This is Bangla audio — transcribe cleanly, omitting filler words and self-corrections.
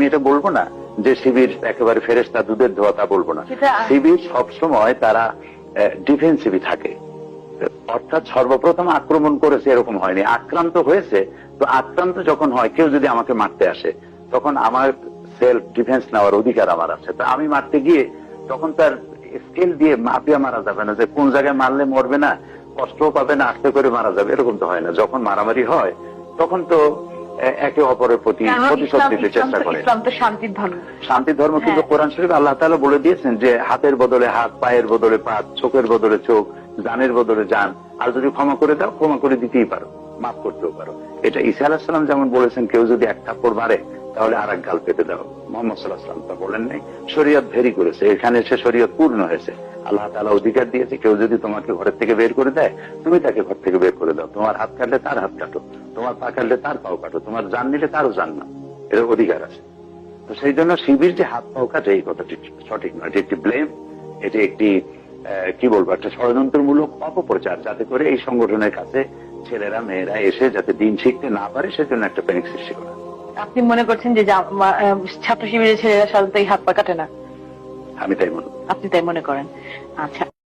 আমি এটা বলবো না যে শিবির একেবারে ফেরেশতা দুধের ধোয়া, তা বলবো না। শিবির সবসময় তারা ডিফেন্সিভই থাকে, অর্থাৎ সর্বপ্রথম আক্রমণ করেছে এরকম হয়নি, আক্রান্ত হয়েছে। তো আক্রান্ত যখন হয়, কেউ যদি আমাকে মারতে আসে, তখন আমার সেলফ ডিফেন্স নেওয়ার অধিকার আমার আছে। তো আমি মারতে গিয়ে তখন তার স্কেল দিয়ে মাপিয়া মারা যাবে না, যে কোন জায়গায় মারলে মরবে না, কষ্টও পাবে না, আস্তে করে মারা যাবে, এরকম তো হয় না। যখন মারামারি হয় তখন তো একে অপরের প্রতি প্রতিশোধ নিতে চেষ্টা করে। শান্তির ধর্ম, কিন্তু কোরআন শরীফ আল্লাহ তাআলা বলে দিয়েছেন যে হাতের বদলে হাত, পায়ের বদলে পা, চোখের বদলে চোখ, জানের বদলে জান, আর যদি ক্ষমা করে দাও, ক্ষমা করে দিতেই পারো, মাফ করতেও পারো। এটা ঈসা আলাইহিস সালাম যেমন বলেছেন, কেউ যদি এক থাপ্পড় মারে তাহলে আর এক গাল পেতে দাও। মুহাম্মদ সাল্লাল্লাহু আলাইহি ওয়াসাল্লাম তা বলেন নাই, শরীয়ত ভেরি করেছে, এখানে এসে শরীয়ত পূর্ণ হয়েছে। আল্লাহ তাআলা অধিকার দিয়েছে, কেউ যদি তোমাকে ঘরের থেকে বের করে দেয়, তুমি তাকে ঘর থেকে বের করে দাও। তোমার হাত কাটলে তার হাত কাটো, তোমার পা কাটলে তার পাও কাটো, তোমার জান নিলে তারও জান না, এর অধিকার আছে। তো সেই জন্য শিবির যে হাত পাও কাটে, এই কথাটি সঠিক নয়। এটি একটি ব্লেম, এটি একটি কি বলবো, একটা ষড়যন্ত্রমূলক অপপ্রচার, যাতে করে এই সংগঠনের কাছে ছেলেরা মেয়েরা এসে যাতে দিন শিখতে না পারে, সেজন্য একটা প্যানিক সৃষ্টি করা। আপনি মনে করছেন যে ছাত্র শিবিরের ছেলেরা সাধারণত এই হাত পা কাটে না? আমি তাই মনে করি। আপনি তাই মনে করেন? আচ্ছা।